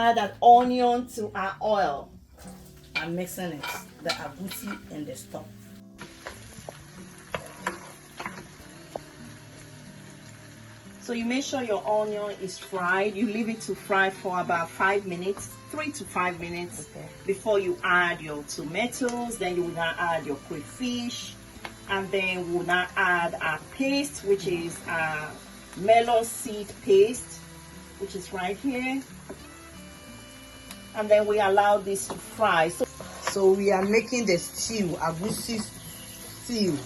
add an onion to our oil. I'm mixing it, the agusi and the stock. So you make sure your onion is fried. You leave it to fry for about 5 minutes, 3 to 5 minutes, before you add your tomatoes. Then you will now add your crayfish, and then we'll now add our paste, which is melon seed paste, which is right here. And then we allow this to fry. So we are making the stew, agusi stew.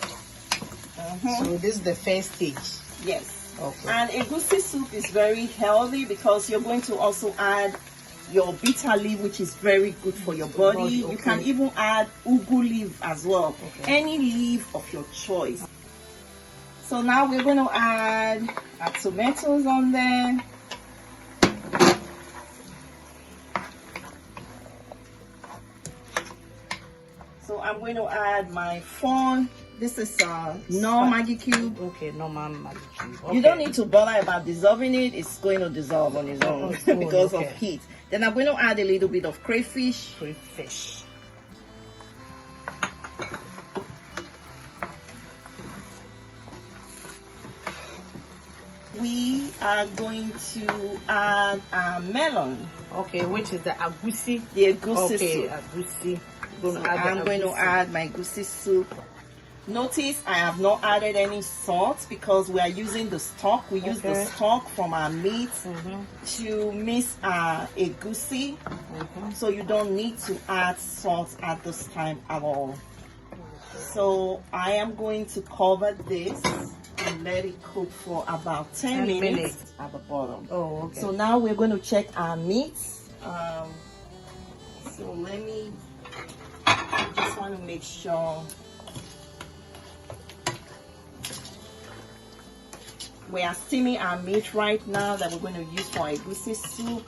So this is the first stage. Yes. Okay. And egusi soup is very healthy because you're going to also add your bitter leaf, which is very good for your body. You can even add ugu leaf as well. Any leaf of your choice. So now we're going to add our tomatoes on there. So I'm going to add my phone. This is no Maggi cube. Okay, normal Maggi cube. Okay. You don't need to bother about dissolving it. It's going to dissolve on its own because of heat. Then I'm going to add a little bit of crayfish. Crayfish. We are going to add melon. Okay, which is the agusi. The egusi soup. Agusi. So I'm going to add my egusi soup. Notice I have not added any salt because we are using the stock. We use the stock from our meat to mix our egusi. So you don't need to add salt at this time at all. So I am going to cover this and let it cook for about 10 minutes at the bottom. Oh, okay. So now we're going to check our meat. So let me, I just want to make sure. We are steaming our meat right now that we're going to use for egusi soup.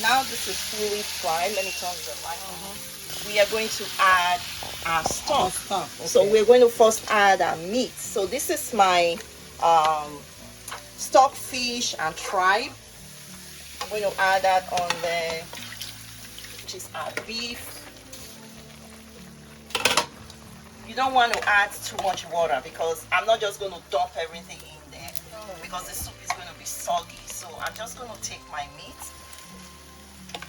Now this is fully fried. Let me turn the light on. We are going to add our stock. So we're going to first add our meat. So this is my stockfish and tribe. I'm going to add that on there, which is our beef. You don't want to add too much water because I'm not just going to dump everything in there because the soup is going to be soggy. So I'm just going to take my meat,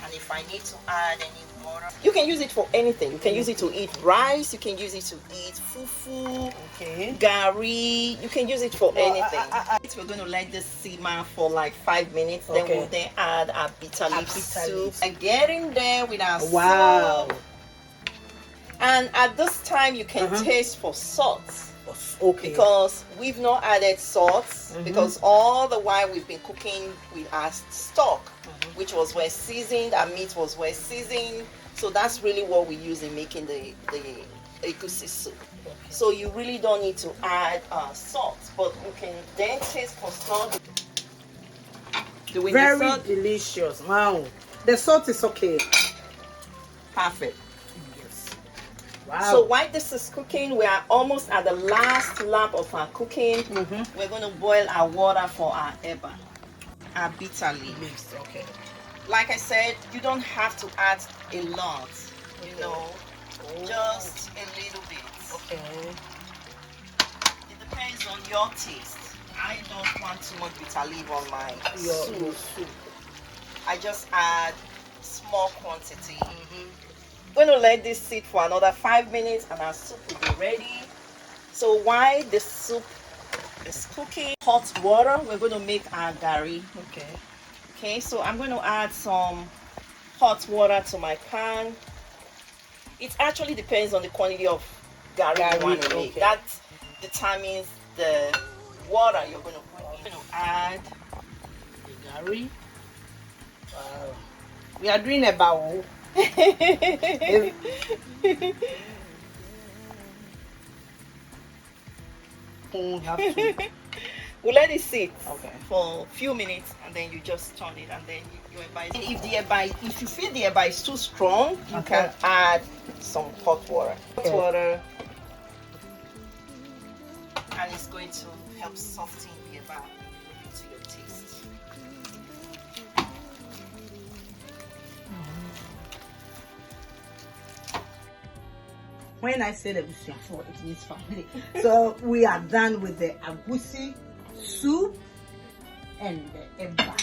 and if I need to add any water, you can use it for anything. You can use it to eat rice, you can use it to eat fufu, garri, you can use it for anything. We're going to let this simmer for like 5 minutes, then we'll then add our bitter leaf soup. And getting there with our soup. And at this time, you can taste for salt. Because we've not added salt. Because all the while we've been cooking with our stock, which was well seasoned. Our meat was well seasoned. So that's really what we use in making the egusi soup. So you really don't need to add salt. But you can then taste for salt. Very delicious. Wow. The salt is okay. Perfect. Wow. So while this is cooking, we are almost at the last lap of our cooking. We're going to boil our water for our eba, our bitter leaf. Okay. Like I said, you don't have to add a lot, you know, just a little bit. Okay. It depends on your taste. I don't want too much bitter leaf on my soup. I just add small quantity. We're going to let this sit for another 5 minutes and our soup will be ready. So while the soup is cooking, hot water, we're going to make our garri. Okay, so I'm going to add some hot water to my pan. It actually depends on the quantity of garri you want to make. That determines the water you're going to put in. You're going to add the garri. We are doing a bowl. We'll let it sit for a few minutes and then you just turn it and then you eba. If you feel the eba is too strong, you can add some hot water. And it's going to help soften the eba. when I say egusi, it means family. So we are done with the egusi soup and the eba.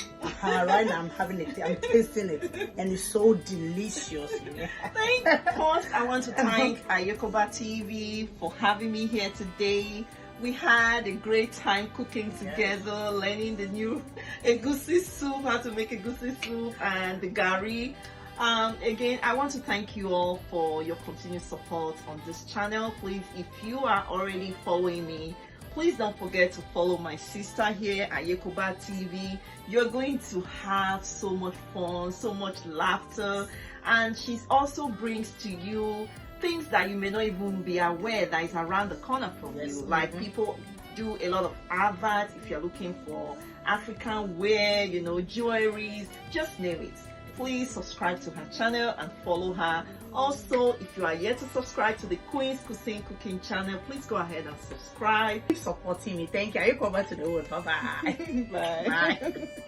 Right now I'm having it, I'm tasting it, and it's so delicious. First, I want to thank Ayokoba TV for having me here today. We had a great time cooking together, learning the new Egusi soup, how to make Egusi soup, and the Garri. Again, I want to thank you all for your continued support on this channel. Please, if you are already following me, please don't forget to follow my sister here, Ayokoba TV. You're going to have so much fun, so much laughter, and she also brings to you things that you may not even be aware that is around the corner from you. Like people do a lot of adverts if you're looking for African wear, you know, jewelries, just name it. Please subscribe to her channel and follow her. Also, if you are yet to subscribe to the Queen's Cuisine cooking channel, please go ahead and subscribe. Keep supporting me. Thank you. I come back to the world. Bye-bye. Bye. Bye.